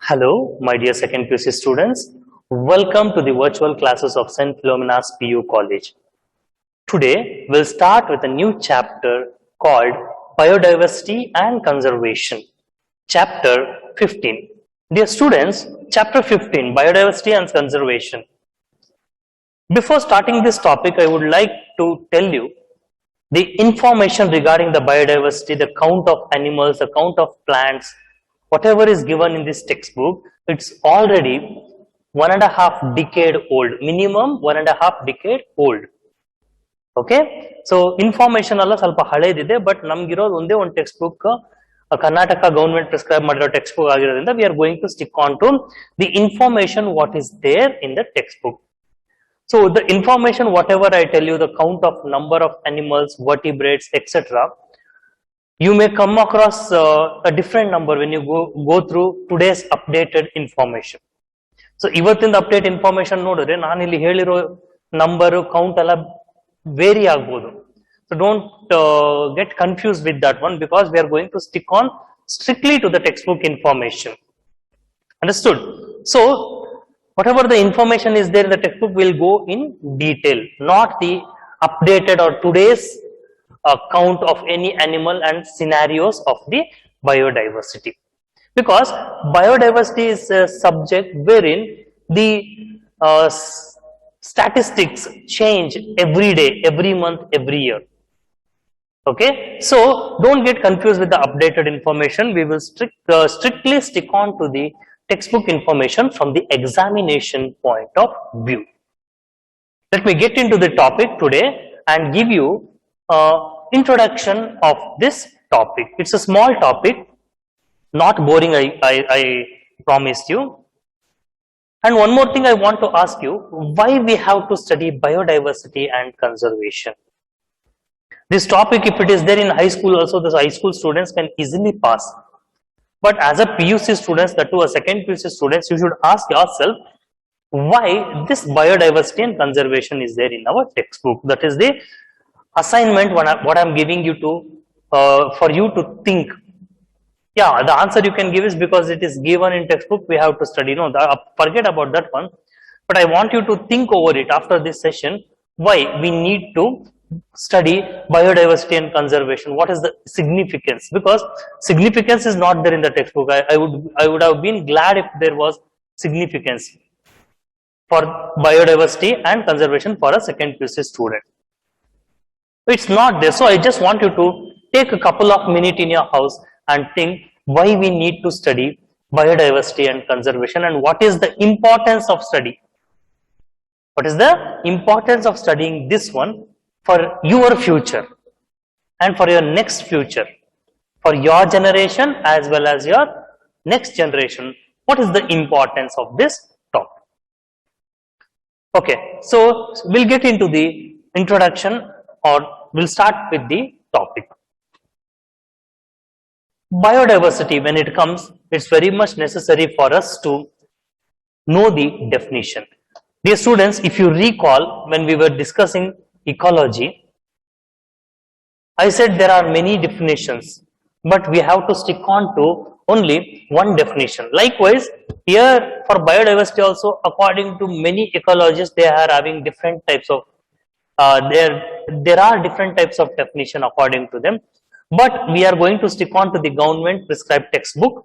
Hello, my dear second PUC students. Welcome to the virtual classes of St. Philomena's PU College. Today, we'll start with a new chapter called Biodiversity and Conservation. Chapter 15. Dear students, Chapter 15, Biodiversity and Conservation. Before starting this topic, I would like to tell you the information regarding the biodiversity, the count of animals, the count of plants, whatever is given in this textbook, it's already 1.5 decade old, minimum 1.5 decade old. Okay, so information alla ಸ್ವಲ್ಪ ಹಳೇದಿದೆ, but ನಮ್ಗಿರೋದು ಒಂದೇ ಒಂದು text book Karnataka government prescribe ಮಾಡಿರೋ text book ಆಗಿರೋದ್ರಿಂದ we are going to stick on to the information what is there in the textbook. So the information whatever I tell you, the count of number of animals, vertebrates, etc., you may come across a different number when you go through today's updated information. So ಇವತ್ತಿನ update information ನೋಡಿದ್ರೆ ನಾನು ಇಲ್ಲಿ ಹೇಳಿರೋ number count ಎಲ್ಲ very ಆಗ್ಬೋದು. So don't get confused with that one, because we are going to stick on strictly to the textbook information. Understood? So whatever the information is there in the textbook will go in detail, not the updated or today's count of any animal and scenarios of the biodiversity. Because biodiversity is a subject wherein the statistics change every day, every month, every year. Okay, so don't get confused with the updated information. We will strictly stick on to the textbook information from the examination point of view. Let me get into the topic today and give you introduction of this topic. It's a small topic, not boring, I promised you. And one more thing I want to ask you, why we have to study biodiversity and conservation? This topic, if it is there in high school also, the high school students can easily pass. But as a PUC students, that too a second PUC students, you should ask yourself why this biodiversity and conservation is there in our textbook. That is the assignment what I'm giving you to for you to think. Yeah, the answer you can give is because it is given in textbook, we have to study. No, forget about that one. But I want you to think over it after this session, why we need to study biodiversity and conservation. What is the significance? Because significance is not there in the textbook. I would have been glad if there was significance for biodiversity and conservation for a second PUC student. It's not there. So I just want you to take a couple of minutes in your house and think why we need to study biodiversity and conservation, and what is the importance of study. What is the importance of studying this one for your future and for your next future, for your generation as well as your next generation? What is the importance of this topic? Okay, so we'll get into the introduction, or we'll start with the topic. Biodiversity, when it comes, it's very much necessary for us to know the definition. Dear students, if you recall, when we were discussing ecology, I said there are many definitions, but we have to stick on to only one definition. Likewise, here for biodiversity also, according to many ecologists, they are having different types of there are different types of definition according to them, but we are going to stick on to the government prescribed textbook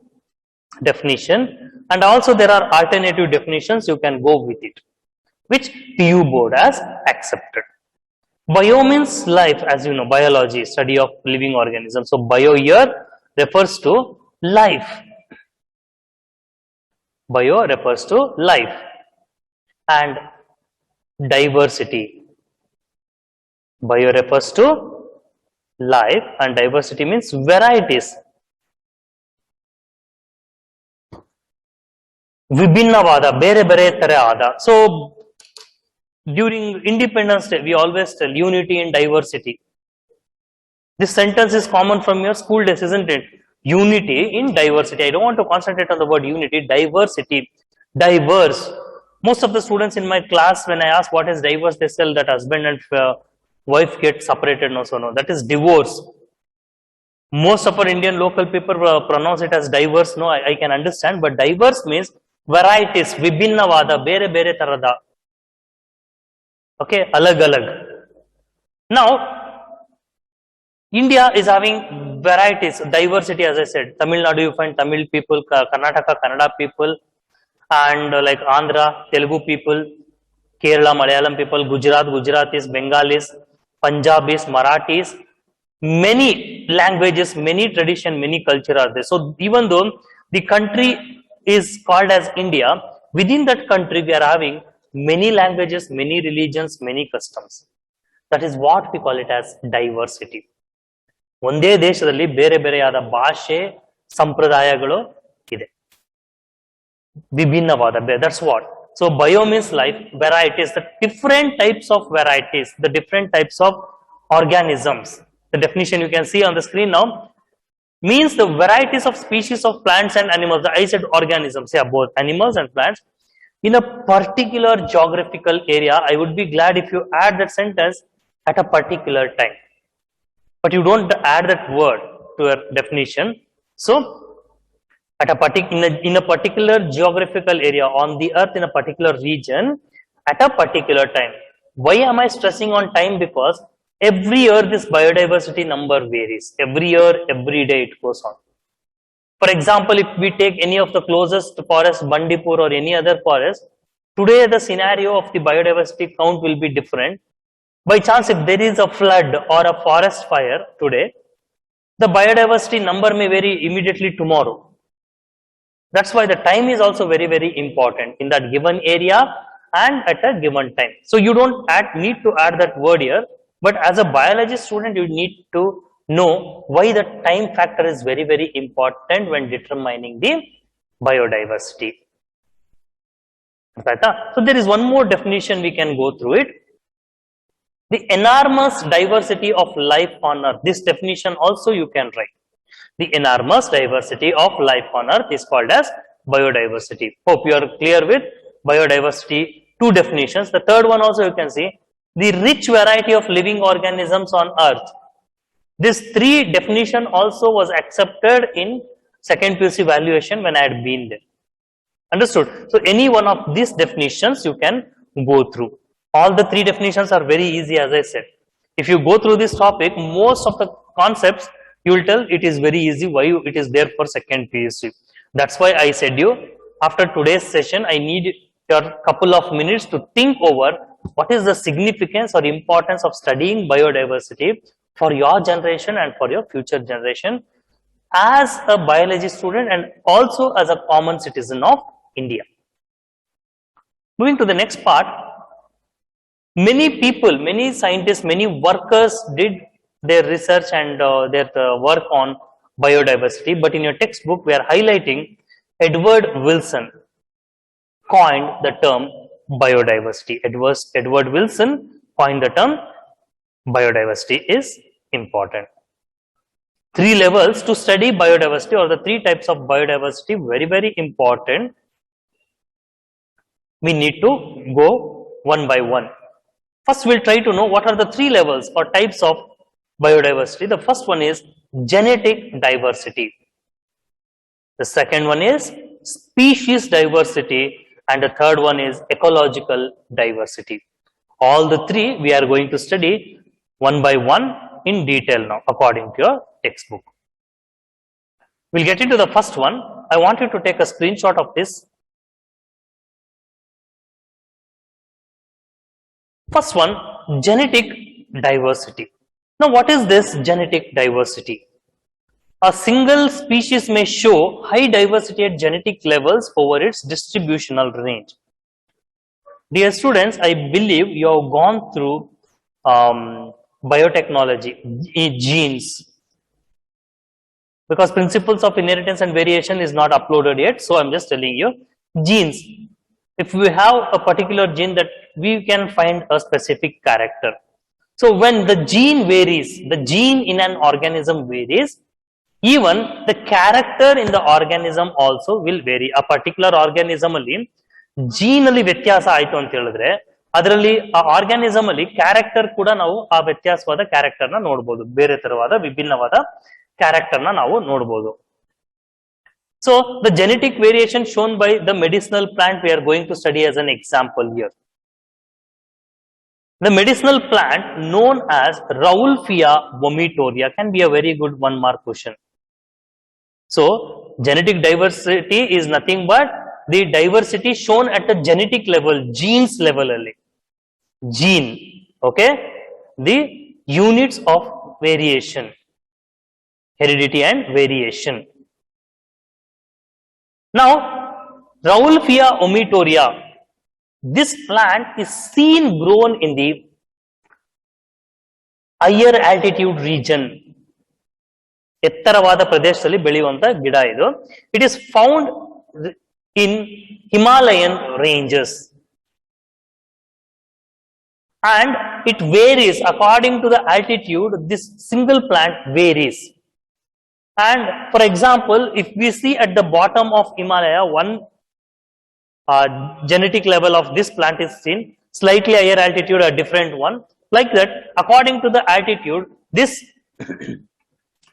definition, and also there are alternative definitions, you can go with it, which PU board has accepted. Bio means life, as you know, biology, study of living organisms. So bio here refers to life. Bio refers to life. And diversity. Bio refers to life, and diversity means varieties. Vibhinnavada, bere bere tere ada. So during Independence Day, we always tell unity in diversity. This sentence is common from your school days, isn't it? Unity in diversity. I don't want to concentrate on the word unity. Diversity, diverse. Most of the students in my class, when I ask what is diverse, they tell that husband and wife get separated. No, so no, that is divorce. Most of our Indian local people pronounce it as diverse. No, I can understand, but diverse means varieties, vibhinnavada, bere bere tarada. Okay, alag alag. Now, India is having varieties, diversity, as I said. Tamil Nadu, you find Tamil people, Karnataka, Kannada people, and like Andhra, Telugu people, Kerala, Malayalam people, Gujarat, Gujaratis, Bengalis, Punjabis, Marathis, many languages, many tradition, many culture are there. So even though the country is called as India, within that country we are having many languages, many religions, many customs. That is what we call it as diversity. ಒಂದೇ ದೇಶದಲ್ಲಿ ಬೇರೆ ಬೇರೆಯಾದ ಭಾಷೆ ಸಂಪ್ರದಾಯಗಳು ಇದೆ, ವಿಭಿನ್ನವಾದ. That's what. So bio means life, varieties, the different types of varieties, the different types of organisms. The definition you can see on the screen now means the varieties of species of plants and animals. I said organisms, yeah, both animals and plants in a particular geographical area. I would be glad if you add that sentence at a particular time, but you don't add that word to a definition. So at a in a particular geographical area on the earth, in a particular region, at a particular time. Why am I stressing on time? Because every year this biodiversity number varies. Every year, every day it goes on. For example, if we take any of the closest forest, Bandipur or any other forest, today the scenario of the biodiversity count will be different. By chance, if there is a flood or a forest fire today, the biodiversity number may vary immediately tomorrow. That's why the time is also very, very important in that given area and at a given time. So you don't need to add that word here, but as a biology student, you need to know why the time factor is very, very important when determining the biodiversity. So there is one more definition, we can go through it. The enormous diversity of life on earth. This definition also you can write. The enormous diversity of life on earth is called as biodiversity. Hope you are clear with biodiversity. Two definitions. The third one also you can see, the rich variety of living organisms on earth. This three definition also was accepted in second PUC evaluation when I had been there. Understood? So any one of these definitions you can go through. All the three definitions are very easy, as I said. If you go through this topic, most of the concepts you will tell it is very easy. Why it is there for second PUC? That's why I said you, after today's session, I need your couple of minutes to think over what is the significance or importance of studying biodiversity for your generation and for your future generation as a biology student and also as a common citizen of India. Moving to the next part, many people, many scientists, many workers did their research and their work on biodiversity, but in your textbook we are highlighting Edward Wilson coined the term biodiversity. Edward Wilson coined the term biodiversity is important. Three levels to study biodiversity, or the three types of biodiversity, very, very important. We need to go one by one. First, we'll try to know what are the three levels or types of biodiversity. The first one is genetic diversity. The second one is species diversity, and the third one is ecological diversity. All the three we are going to study one by one in detail now according to your textbook. We'll get into the first one. I want you to take a screenshot of this. First one, genetic diversity. Now, what is this genetic diversity? A single species may show high diversity at genetic levels over its distributional range. Dear students, I believe you have gone through biotechnology, genes, because principles of inheritance and variation is not uploaded yet. So I'm just telling you, genes. If we have a particular gene, that we can find a specific character. So when the gene varies, the gene in an organism varies, even the character in the organism also will vary. A particular organism alli gene alli ವ್ಯತ್ಯಾಸ ಆಯ್ತು ಅಂತ ಹೇಳಿದ್ರೆ ಅದರಲ್ಲಿ ಆ organism ಅಲ್ಲಿ character ಕೂಡ ನಾವು ಆ ವ್ಯತ್ಯಾಸವಾದ ಕ್ಯಾರೆಕ್ಟರ್ ನ ನೋಡಬಹುದು. ಬೇರೆ ತರವಾದ ವಿಭಿನ್ನವಾದ ಕ್ಯಾರೆಕ್ಟರ್ ನಾವು ನೋಡಬಹುದು. So the genetic variation shown by the medicinal plant we are going to study as an example here. The medicinal plant known as Raulfia vomitoria can be a very good 1 mark question. So genetic diversity is nothing but the diversity shown at the genetic level, genes level alli. Gene, okay, the units of variation, heredity and variation. Now Raulfia vomitoria, this plant is seen grown in the higher altitude region. ಎತ್ತರವಾದ ಪ್ರದೇಶದಲ್ಲಿ ಬೆಳೆಯುವಂತ ಗಿಡ ಇದು. It is found in Himalayan ranges and it varies according to the altitude. This single plant varies, and for example, if we see at the bottom of Himalaya, one genetic level of this plant is seen, slightly higher altitude a different one, like that according to the altitude this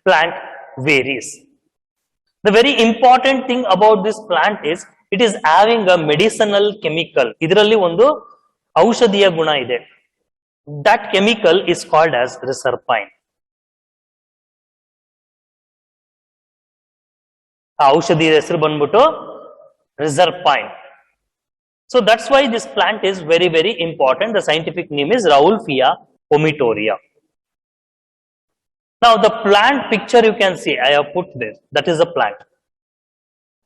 plant varies. The very important thing about this plant is it is having a medicinal chemical. Idralli ondu ಔಷಧಿಯ ಗುಣ ಇದೆ. That chemical is called as reserpine. ಆ ಔಷಧಿಯ ಹೆಸರು ಬಂದ್ಬಿಟ್ಟು reserpine. So that's why this plant is very, very important. The scientific name is Raulfia vomitoria. Now the plant picture you can see, I have put there, that is the plant.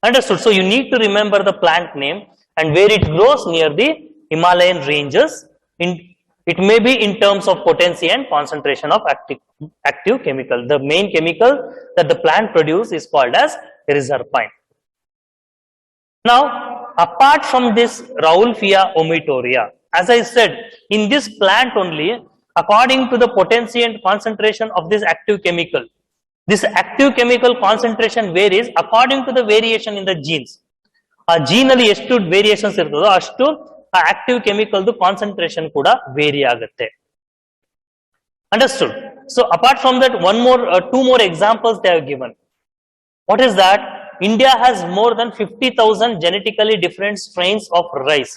Understood? So you need to remember the plant name and where it grows near the Himalayan ranges. It may be in terms of potency and concentration of active chemical. The main chemical that the plant produces is called as reserpine. Now apart from this Raulfia vomitoria, as I said, in this plant only, according to the potency and concentration of this active chemical, this active chemical concentration varies according to the variation in the genes. ಆ gene ಅಲ್ಲಿ ಎಷ್ಟು variations ಇರ್ತದೋ ಅಷ್ಟು ಆ active chemical concentration ಕೂಡ very ಆಗುತ್ತೆ. Understood? So apart from that, two more examples they have given. What is that? India has more than 50,000 genetically different strains of rice.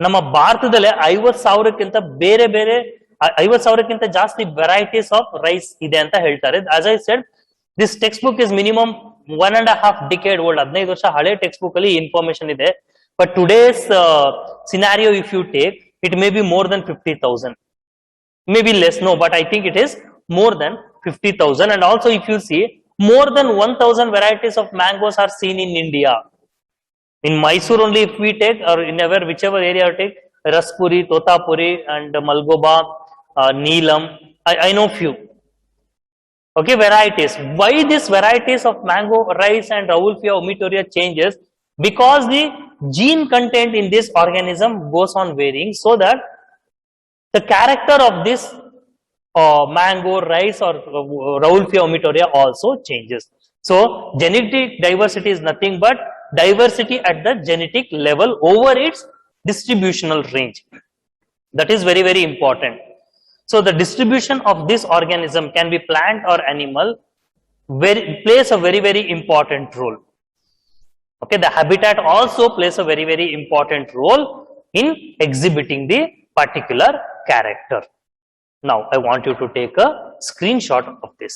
ನಮ್ಮ ಭಾರತದಲ್ಲಿ 50,000ಕ್ಕಿಂತ ಬೇರೆ ಬೇರೆ 50,000ಕ್ಕಿಂತ ಜಾಸ್ತಿ ವೆರೈಟೀಸ್ ಆಫ್ ರೈಸ್ ಇದೆ ಅಂತ ಹೇಳ್ತಾರೆ. As I said, this text book is minimum 1.5 decade old. 15 ವರ್ಷ ಹಳೆ ಟೆಕ್ಸ್ಟ್ ಬುಕ್ ಅಲ್ಲಿ ಇನ್ಫಾರ್ಮೇಶನ್ ಇದೆ. But today's scenario if you take, it may be more than 50,000, may be less, no, but I think it is more than 50,000. And also if you see, more than 1,000 varieties of mangoes are seen in India. In Mysuru only, if we take, or in whichever area you take, Raspuri, Totapuri and Malgoba, Neelam, I know few. Okay, varieties. Why these varieties of mango, rice and Raulfia vomitoria changes? Because the gene content in this organism goes on varying, so that the character of this mango, rice or Raulfia vomitoria also changes. So genetic diversity is nothing but diversity at the genetic level over its distributional range. That is very, very important. So the distribution of this organism, can be plant or animal, plays a very, very important role. Okay, the habitat also plays a very, very important role in exhibiting the particular character. Now I want you to take a screenshot of this.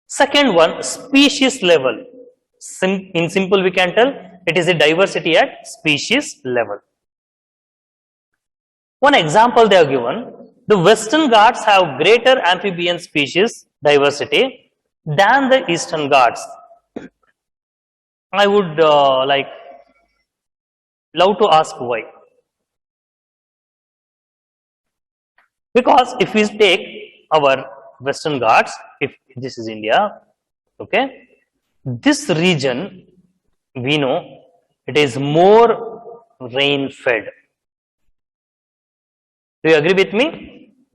Second one, species level. In simple we can tell it is a diversity at species level. One example they are given, the Western Ghats have greater amphibian species diversity than the Eastern Ghats. I would love to ask why. Because if we take our Western Ghats, if this is India, okay, this region we know it is more rain fed. Do you agree with me?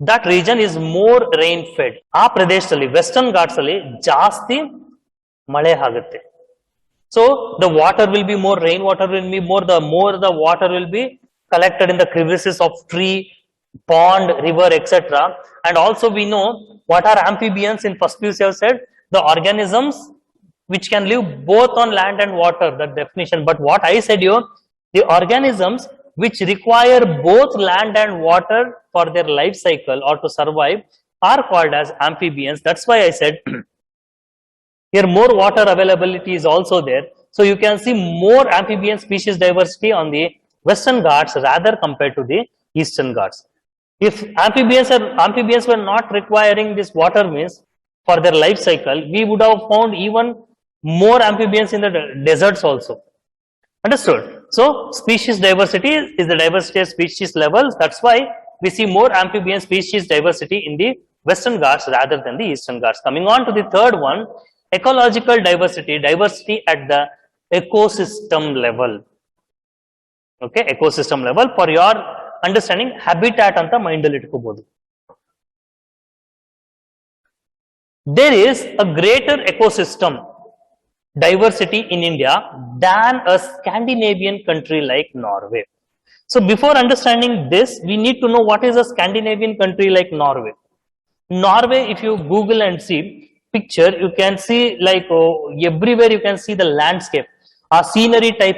That region is more rain fed. ಆ ಪ್ರದೇಶದಲ್ಲಿ Western Ghats ಅಲ್ಲಿ ಜಾಸ್ತಿ ಮಳೆ ಆಗುತ್ತೆ. So the water will be more, rainwater will be more, the more the water will be collected in the crevices of pond, river, etc. And also we know what are amphibians. In first place you have said the organisms which can live both on land and water, that definition. But what I said you, the organisms which require both land and water for their life cycle or to survive are called as amphibians. That's why I said here more water availability is also there. So you can see more amphibian species diversity on the Western Ghats rather compared to the Eastern Ghats. If amphibians were not requiring this water means for their life cycle, we would have found even more amphibians in the deserts also. Understood? So species diversity is the diversity of species levels. That's why we see more amphibian species diversity in the Western Ghats rather than the Eastern Ghats. Coming on to the third one, ecological diversity, diversity at the ecosystem level. Okay, ecosystem level. For your understanding, habitat anta mind alli itkobodu. There is a greater ecosystem diversity in India than a Scandinavian country like Norway. So before understanding this, we need to know what is a Scandinavian country like Norway. Norway, if you Google and see picture, you can see like everywhere you can see the landscape, a scenery type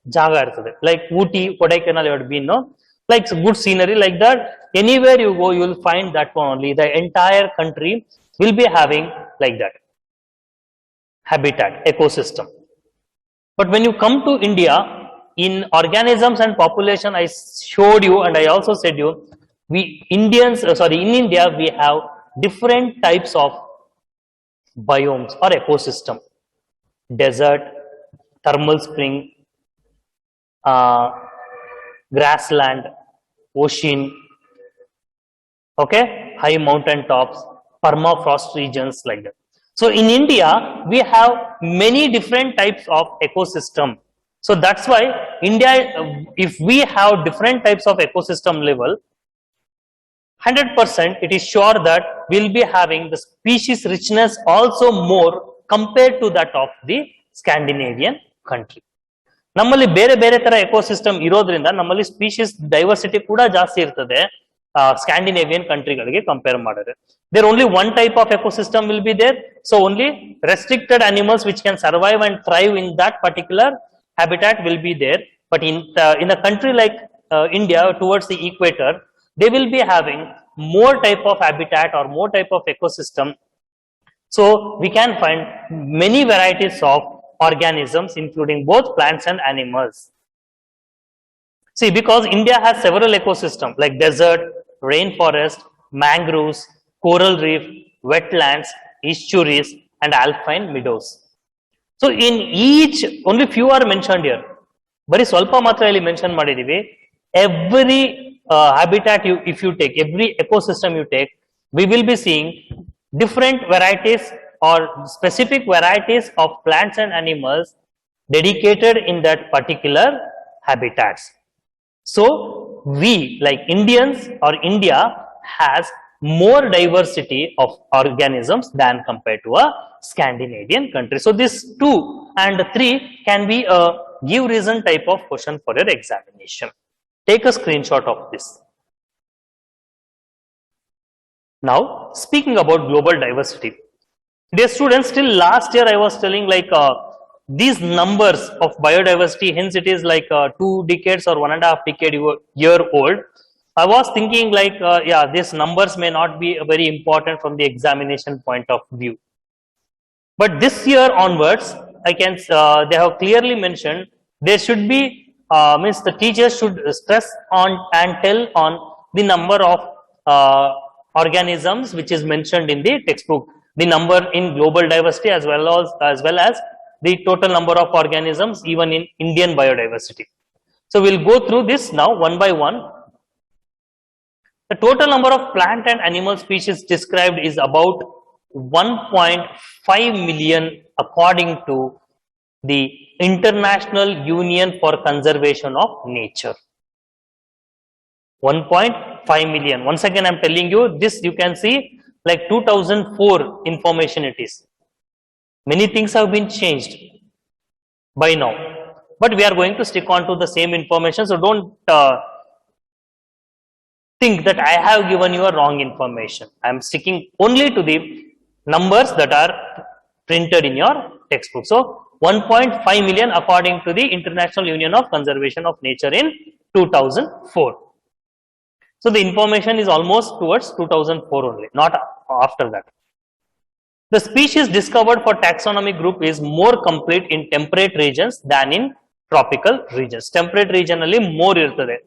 jaga irtade, like Ooty, Kodaikanal you have been, no? Like good scenery like that. Anywhere you go, you will find that one only. The entire country will be having like that habitat, ecosystem. But when you come to India, in organisms and population, I showed you and I also said you, in India, we have different types of biomes or ecosystem. Desert, thermal spring, grassland, ocean, okay, high mountain tops, permafrost regions like that. So in India, we have many different types of ecosystem. So that's why India, if we have different types of ecosystem level, 100% it is sure that we'll be having the species richness also more compared to that of the Scandinavian country. ನಮ್ಮಲ್ಲಿ ಬೇರೆ ಬೇರೆ ತರ ecosystem ಇರೋದ್ರಿಂದ ನಮ್ಮಲ್ಲಿ species diversity ಕೂಡ ಜಾಸ್ತಿ ಇರ್ತದೆ Scandinavian ಕಂಟ್ರಿಗಳಿಗೆ compare ಮಾಡಿದ್ರೆ. There only one type of ecosystem will be there, so only restricted animals which can survive and thrive in that particular habitat will be there. But in a country like India towards the equator, they will be having more type of habitat or more type of ecosystem. So we can find many varieties of organisms including both plants and animals. See, because India has several ecosystems like desert, rainforest, mangroves, coral reef, wetlands, estuaries and alpine meadows. So in each, only few are mentioned here. Bari swalpa matra illi mention ಮಾಡಿದೀವಿ. Every habitat if you take, every ecosystem you take, we will be seeing different varieties or specific varieties of plants and animals dedicated in that particular habitats. So we like Indians or India has more diversity of organisms than compared to a Scandinavian country. So this 2 and 3 can be a give reason type of question for your examination. Take a screenshot of this. Now speaking about global diversity, dear students, till last year I was telling like these numbers of biodiversity, hence it is like 2 decades or 1.5 decade year old. I was thinking like yeah, these numbers may not be very important from the examination point of view. But this year onwards, I can they have clearly mentioned there should be means the teachers should stress on and tell on the number of organisms which is mentioned in the textbook, the number in global diversity as well as the total number of organisms even in Indian biodiversity. So we'll go through this now one by one. The total number of plant and animal species described is about 1.5 million according to the International Union for Conservation of Nature. 1.5 million. Once again, I'm telling you this, you can see like 2004 information it is. Many things have been changed by now, but we are going to stick on to the same information. So don't think that I have given you a wrong information. I am sticking only to the numbers that are printed in your textbook. So 1.5 million according to the International Union of Conservation of Nature in 2004. So the information is almost towards 2004 only, not after that. The species discovered for taxonomic group is more complete in temperate regions than in tropical regions. Temperate region alli more irtade.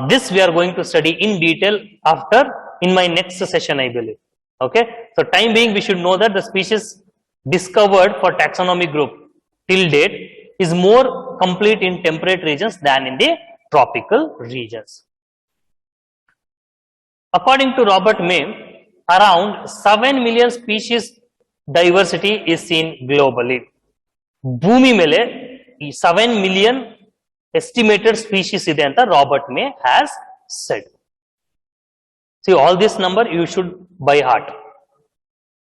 This we are going to study in detail after in my next session, I believe. Okay. So time being, we should know that the species discovered for taxonomic group till date is more complete in temperate regions than in the tropical regions. According to Robert May, around 7 million species diversity is seen globally. Bhumi mele 7 million estimated species ide anta Robert May has said. See, all this number you should by heart.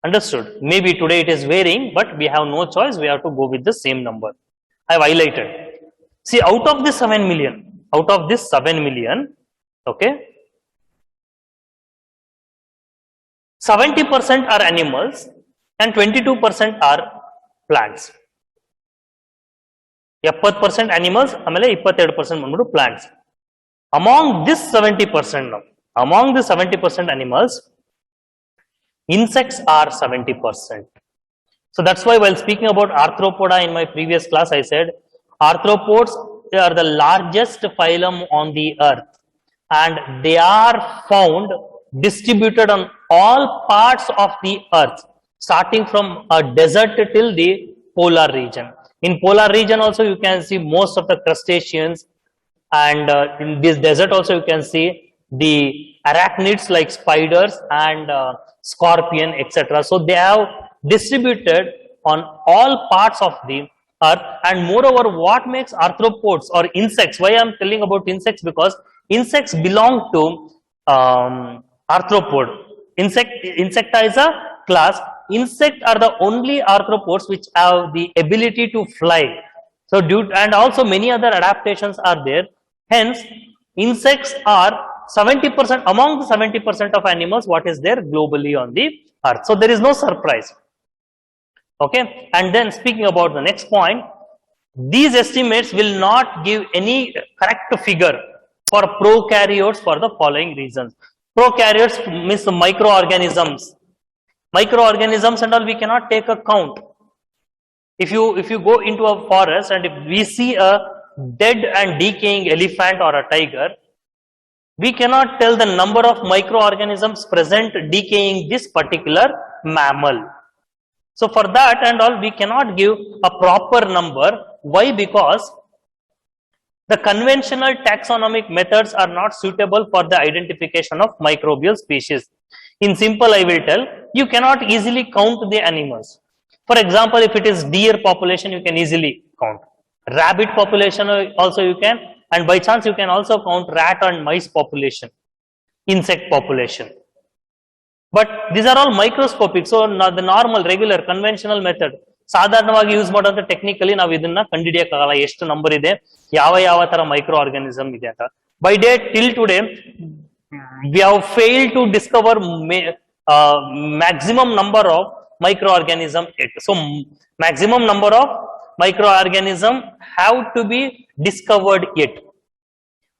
Understood? Maybe today it is varying, but we have no choice. We have to go with the same number. I have highlighted. See, out of this 7 million, okay, 70% are animals and 22% are plants. 70% animals, amele 22% plants. Among this 70%, among the 70% animals, insects are 70%. So that's why while speaking about arthropoda in my previous class, I said arthropods are the largest phylum on the earth and they are found distributed on all parts of the earth, starting from a desert till the polar region. In polar region also you can see most of the crustaceans, and in this desert also you can see the arachnids like spiders and scorpion, etc. So they have distributed on all parts of the earth. And moreover, what makes arthropods or insects, why I am telling about insects, because insects belong to arthropod. Insecta is a class. Insects are the only arthropods which have the ability to fly. So and also many other adaptations are there. Hence, insects are 70% among the 70% of animals what is there globally on the earth. So there is no surprise. Okay. And then speaking about the next point, these estimates will not give any correct figure for prokaryotes for the following reasons. Prokaryotes means microorganisms. Microorganisms and all we cannot take a count. If you go into a forest and if we see a dead and decaying elephant or a tiger, we cannot tell the number of microorganisms present decaying this particular mammal. So for that and all we cannot give a proper number. Why? Because the conventional taxonomic methods are not suitable for the identification of microbial species. In simple, I will tell, you cannot easily count the animals. For example, if it is deer population, you can easily count. Rabbit population also you can, and by chance you can also count rat and mice population, insect population. But these are all microscopic, so the normal, regular, conventional method. ಸಾಧಾರಣವಾಗಿ use ಮಾಡೋದು technically ನಾವು ಇದನ್ನ ಕಂಡುಹಿಡಿಯಕ್ಕಾಗಲ್ಲ ಎಷ್ಟು number ಇದೆ, ಯಾವ ತರ micro organism ಇದೆ ಅಂತ. By date till today we have failed to discover maximum number of microorganism yet. So maximum number of microorganism have to be discovered yet.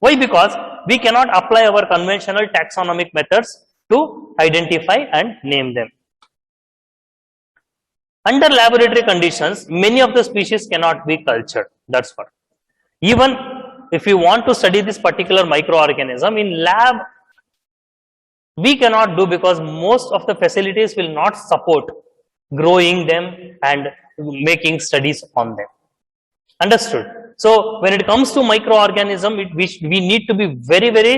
Why? Because we cannot apply our conventional taxonomic methods to identify and name them. Under laboratory conditions, many of the species cannot be cultured. That's what. Even if you want to study this particular microorganism in lab, we cannot do because most of the facilities will not support growing them and making studies on them. Understood? So when it comes to microorganism, we need to be very, very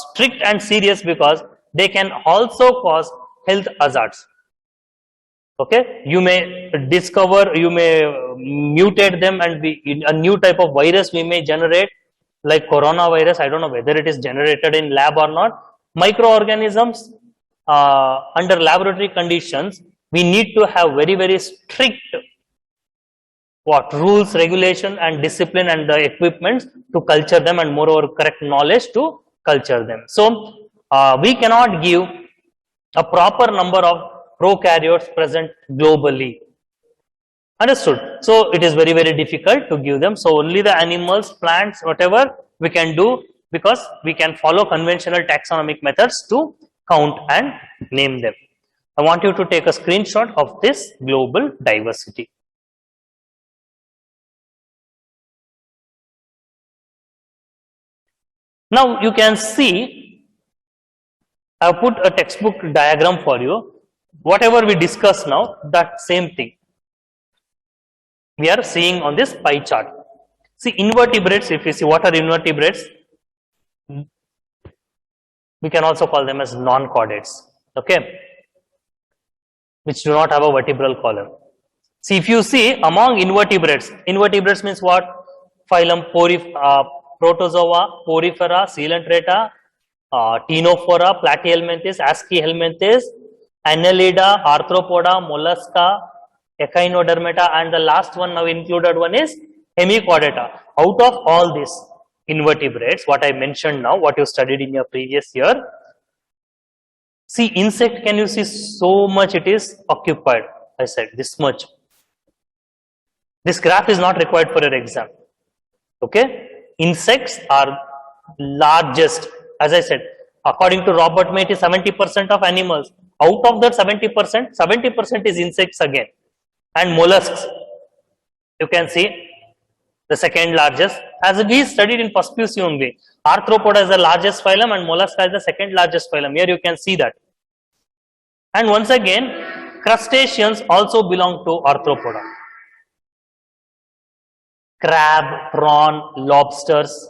strict and serious because they can also cause health hazards. Okay, you may discover, you may mutate them and a new type of virus we may generate like coronavirus. I don't know whether it is generated in lab or not. Microorganisms under laboratory conditions, we need to have very, very strict rules, regulation and discipline and the equipments to culture them, and moreover correct knowledge to culture them. So we cannot give a proper number of prokaryotes present globally. Understood? So it is very, very difficult to give them. So only the animals, plants, whatever we can do, because we can follow conventional taxonomic methods to count and name them. I want you to take a screenshot of this global diversity. Now you can see, I have put a textbook diagram for you. Whatever we discuss now, that same thing we are seeing on this pie chart. See, invertebrates, if you see what are invertebrates, we can also call them as non-chordates, okay, which do not have a vertebral column. See, if you see among invertebrates, invertebrates means what? Phylum Protozoa, Porifera, Coelenterata, Ctenophora, Platyhelminthes, Aschelminthes, Annelida, Arthropoda, Mollusca, Echinodermata, and the last one now included one is Hemichordata. Out of all these invertebrates, what I mentioned now, what you studied in your previous year, see, insect, can you see so much it is occupied? I said this much. This graph is not required for your exam. Okay, insects are largest, as I said, according to Robert May, it is 70% of animals. Out of that 70% is insects again, and mollusks. You can see the second largest, as we studied in first PUC only. Arthropoda is the largest phylum and mollusca is the second largest phylum. Here you can see that. And once again, crustaceans also belong to arthropoda. Crab, prawn, lobsters,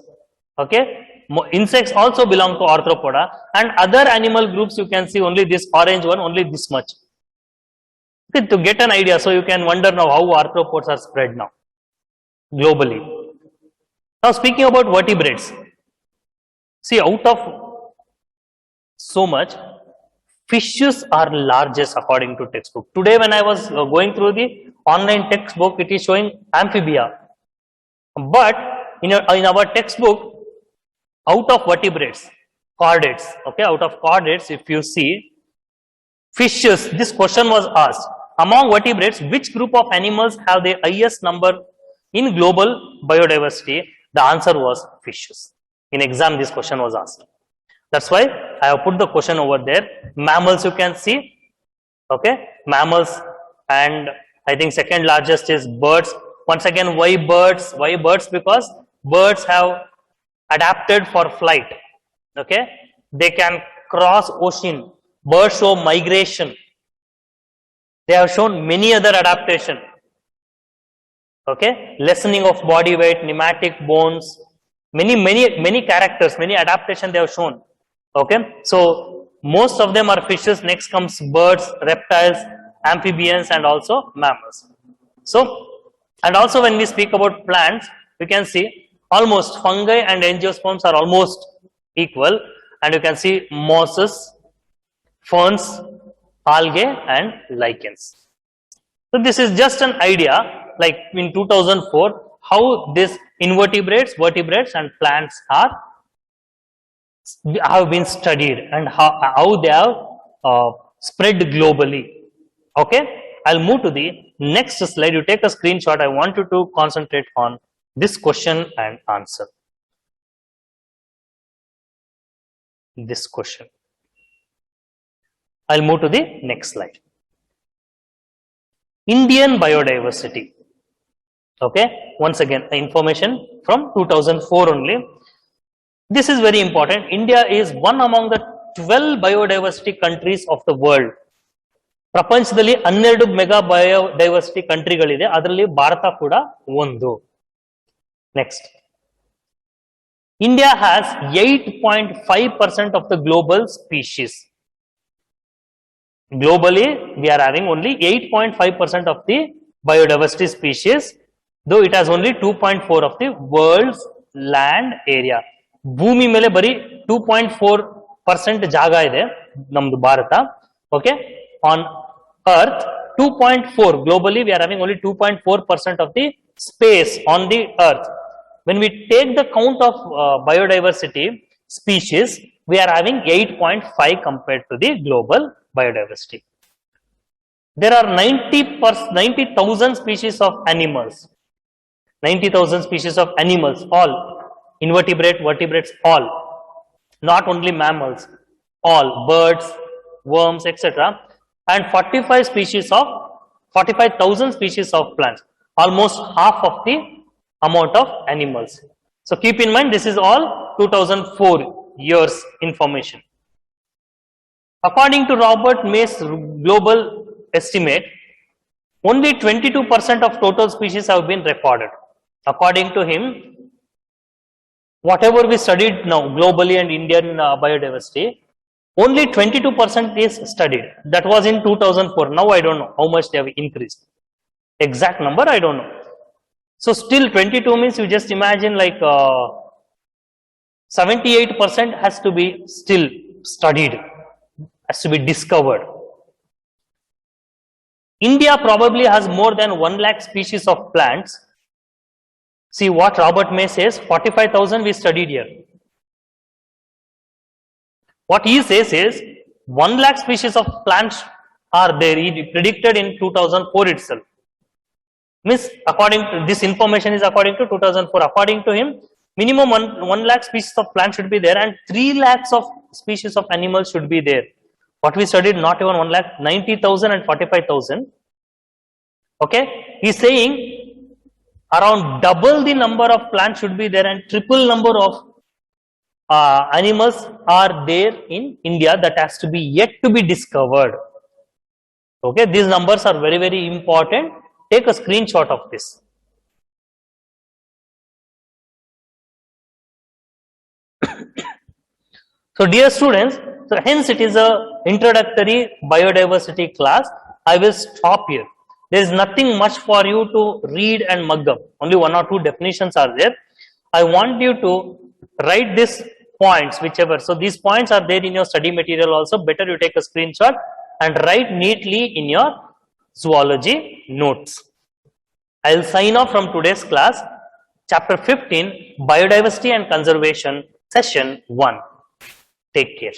okay. Insects also belong to arthropoda, and other animal groups you can see only this orange one, only this much. Okay, to get an idea, so you can wonder now how arthropods are spread now globally. Now speaking about vertebrates, see, out of so much, fishes are largest according to textbook. Today when I was going through the online textbook, it is showing amphibia, but in our textbook, out of vertebrates, chordates, okay, out of chordates, if you see fishes, this question was asked, among vertebrates, which group of animals have the highest number in global biodiversity? The answer was fishes. In exam, this question was asked. That's why I have put the question over there. Mammals, you can see, okay, mammals, and I think second largest is birds. Once again, why birds? Why birds? Because birds have adapted for flight, okay, they can cross ocean. Birds show migration. They have shown many other adaptation, okay, lessening of body weight, pneumatic bones, many characters, many adaptation they have shown, okay. So most of them are fishes. Next comes birds, reptiles, amphibians, and also mammals. So, and also when we speak about plants, we can see almost fungi and angiosperms are almost equal, and you can see mosses, ferns, algae, and lichens. So this is just an idea, like in 2004, how this invertebrates, vertebrates, and plants have been studied and how they have spread globally. Okay, I'll move to the next slide. You take a screenshot. I want you to concentrate on this question and answer. This question. I'll move to the next slide. Indian biodiversity. Okay, once again, the information from 2004 only. This is very important. India is one among the 12 biodiversity countries of the world. ಪ್ರಪಂಚದಲ್ಲಿ 12 mega biodiversity ಕಂಟ್ರಿಗಳಿದೆ, ಅದರಲ್ಲಿ ಭಾರತ ಕೂಡ ಒಂದು. Next, India has 8.5% of the global species. Globally, we are having only 8.5% of the biodiversity species, though it has only 2.4 of the world's land area. ಭೂಮಿ ಮೇಲೆ ಬರೀ 2.4% ಜಾಗ ಇದೆ ನಮ್ದು Bharat. Okay, on Earth 2.4. Globally, we are having only 2.4% of the space on the Earth. When we take the count of biodiversity, species, we are having 8.5 compared to the global biodiversity. There are 90,000 species of animals. 90,000 species of animals, all invertebrate, vertebrates, all, not only mammals, all birds, worms, etc. And 45,000 species of plants, almost half of the amount of animals. So keep in mind, this is all 2004 years information. According to Robert May's global estimate, only 22% of total species have been recorded. According to him, whatever we studied now globally and Indian biodiversity, only 22% is studied. That was in 2004. Now I don't know how much they have increased. Exact number I don't know. So still 22 means you just imagine like 78% has to be still studied, has to be discovered. India probably has more than 1 lakh species of plants. See what Robert May says, 45,000 we studied here. What he says is 1 lakh species of plants are there, he predicted in 2004 itself. Means according to this information is according to 2004. According to him, minimum 1 lakh species of plants should be there and 3 lakhs of species of animals should be there. What we studied, not even 1 lakh, 90,000 and 45,000. Okay, he is saying around double the number of plants should be there and triple number of animals are there in India that has to be yet to be discovered. Okay, these numbers are very, very important. Take a screenshot of this. So dear students, so hence it is a introductory biodiversity class. I will stop here. There is nothing much for you to read and mug up. Only 1 or 2 definitions are there. I want you to write these points, whichever. So these points are there in your study material also. Better you take a screenshot and write neatly in your zoology notes. I will sign off from today's class. Chapter 15, Biodiversity and Conservation, Session 1. Take care.